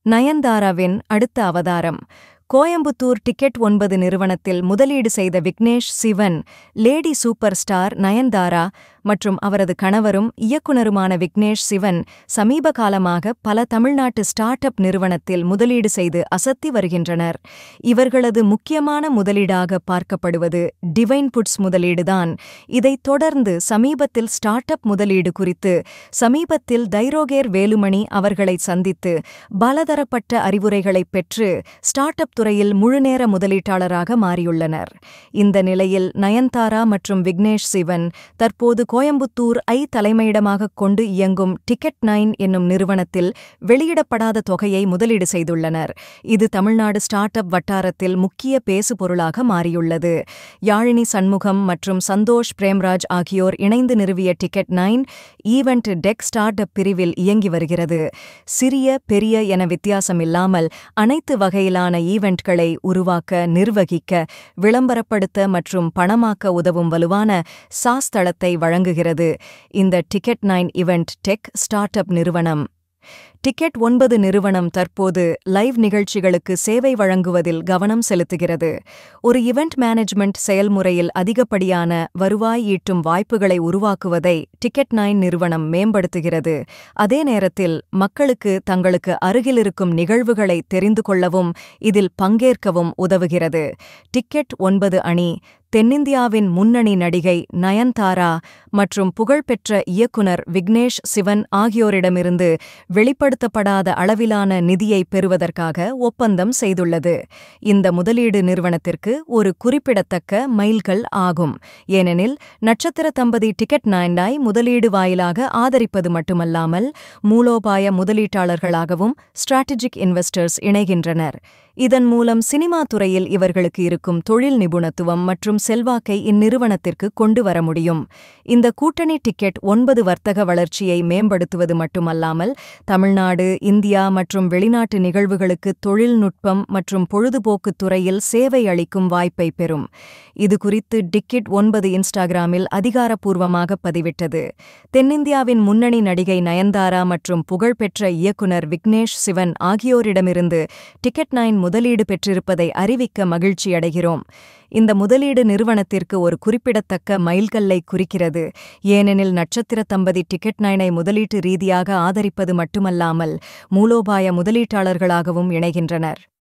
நயன்தாராவின் அடுத்த அவதாரம். கோயம்புத்தூர் டிக்கெட் 9 நிறுவனத்தில் முதலீடு செய்த Vignesh Sivan, lady super star Nayanthara மற்றும் அவரது கணவரும் இயக்குனருமான விக்னேஷ் சிவன் சமீப காலமாக பல தமிழ்நாட்டு ஸ்டார்ட் அப் நிறுவனத்தில் முதலீடு செய்து அசத்தி வருகின்றனர். இவர்களது முக்கியமான முதலீடாக பார்க்கப்படுவது டிவைன் புட்ஸ் முதலீடுதான். இதைத் தொடர்ந்து சமீபத்தில் ஸ்டார்ட் அப் முதலீடு குறித்து சமீபத்தில் தைரோகேர் வேலுமணி அவர்களை சந்தித்து பலதரப்பட்ட அறிவுரைகளைப் பெற்று ஸ்டார்ட் அப் துறையில் முழுநேர முதலீட்டாளராக மாறியுள்ளனர். இந்த நிலையில் நயன்தாரா மற்றும் விக்னேஷ் சிவன் தற்போது கோயம்புத்தூர் தலைமையிடமாகக் கொண்டு இயங்கும் டிக்கெட் 9 என்னும் நிறுவனத்தில் வெளியிடப்படாத தொகையை முதலீடு செய்துள்ளனர். இது தமிழ்நாடு ஸ்டார்ட் அப் வட்டாரத்தில் முக்கிய பேசுபொருளாக மாறியுள்ளது. யாழினி சண்முகம் மற்றும் சந்தோஷ் பிரேம்ராஜ் ஆகியோர் இணைந்து நிறுவிய ticket 9 event tech start up பிரிவில் இயங்கி வருகிறது. சிறிய பெரிய என வித்தியாசமில்லாமல் அனைத்து வகையிலான ஈவென்ட்களை உருவாக்க, நிர்வகிக்க, விளம்பரப்படுத்த மற்றும் பணமாக்க உதவும் வலுவான சாஸ் தளத்தை வழங்குகிறது இந்த ticket 9 event tech start up நிறுவனம். டிக்கெட் 9 நிறுவனம் தற்போது லைவ் நிகழ்ச்சிகளுக்கு சேவை வழங்குவதில் கவனம் செலுத்துகிறது. ஒரு இவெண்ட் மேனேஜ்மெண்ட் செயல்முறையில் அதிகப்படியான வருவாய் ஈட்டும் வாய்ப்புகளை உருவாக்குவதை டிக்கெட் 9 நிறுவனம் மேம்படுத்துகிறது. அதே நேரத்தில் மக்களுக்கு தங்களுக்கு அருகிலிருக்கும் நிகழ்வுகளை தெரிந்து கொள்ளவும் இதில் பங்கேற்கவும் உதவுகிறது. டிக்கெட் 9 அணி தென்னிந்தியாவின் முன்னணி நடிகை நயன்தாரா மற்றும் புகழ்பெற்ற இயக்குனர் விக்னேஷ் சிவன் ஆகியோரிடமிருந்து வெளிப்படுத்தப்படாத அளவிலான நிதியை பெறுவதற்காக ஒப்பந்தம் செய்துள்ளது. இந்த முதலீடு நிறுவனத்திற்கு ஒரு குறிப்பிடத்தக்க மைல்கல் ஆகும். ஏனெனில் நட்சத்திர தம்பதி டிக்கெட் 9 முதலீடு வாயிலாக ஆதரிப்பது மட்டுமல்லாமல் மூலோபாய முதலீட்டாளர்களாகவும் ஸ்ட்ராட்டஜிக் இன்வெஸ்டர்ஸ் இணைகின்றனர். இதன் மூலம் சினிமா துறையில் இவர்களுக்கு இருக்கும் தொழில் நிபுணத்துவம் மற்றும் செல்வாக்கை இந்நிறுவனத்திற்கு கொண்டு வர முடியும். இந்த கூட்டணி டிக்கெட் 9 வர்த்தக வளர்ச்சியை மேம்படுத்துவது மட்டுமல்லாமல் தமிழ்நாடு, இந்தியா மற்றும் வெளிநாட்டு நிகழ்வுகளுக்கு தொழில்நுட்பம் மற்றும் பொழுதுபோக்கு துறையில் சேவை அளிக்கும் வாய்ப்பை பெறும். இதுகுறித்து டிக்கெட் 9 இன்ஸ்டாகிராமில் அதிகாரப்பூர்வமாக பதிவிட்டது. தென்னிந்தியாவின் முன்னணி நடிகை நயன்தாரா மற்றும் புகழ்பெற்ற இயக்குனர் விக்னேஷ் சிவன் ஆகியோரிடமிருந்து டிக்கெட் 9 முதலீடு பெற்றிருப்பதை அறிவிக்க மகிழ்ச்சியடைகிறோம். இந்த முதலீடு நிறுவனத்திற்கு ஒரு குறிப்பிடத்தக்க மைல்கல்லை குறிக்கிறது. ஏனெனில் நட்சத்திர தம்பதி டிக்கெட் 9 முதலீட்டு ரீதியாக ஆதரிப்பது மட்டுமல்லாமல் மூலோபாய முதலீட்டாளர்களாகவும் இணைகின்றனர்.